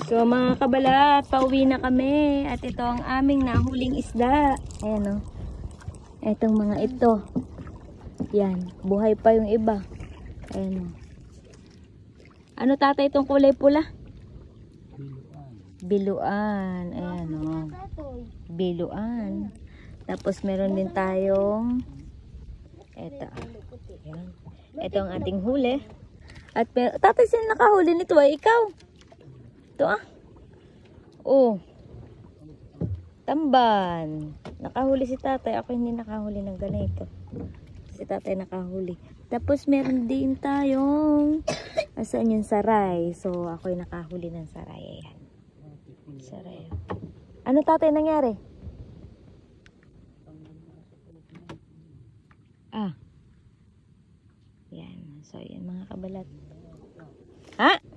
So mga kabalat, pauwi na kami. At ito ang aming nahuling isda. Ayan o. Itong mga ito. Yan. Buhay pa yung iba. Ayan o. Ano tatay itong kulay pula? Biluan. Ayan o. Biluan. Tapos meron din tayong ito. Ayan. Ito ang ating huli. At tatay, sino nakahuli nito ay ikaw? Ito ah. Oh. Tamban. Nakahuli si tatay. Ako hindi nakahuli ng ganito. Si tatay nakahuli. Tapos meron din tayong saan yung saray. So ako yung nakahuli ng saray. Ayan. Saray. Ano tatay nangyari? Ah. Yan. So yan mga kabalat. Ha?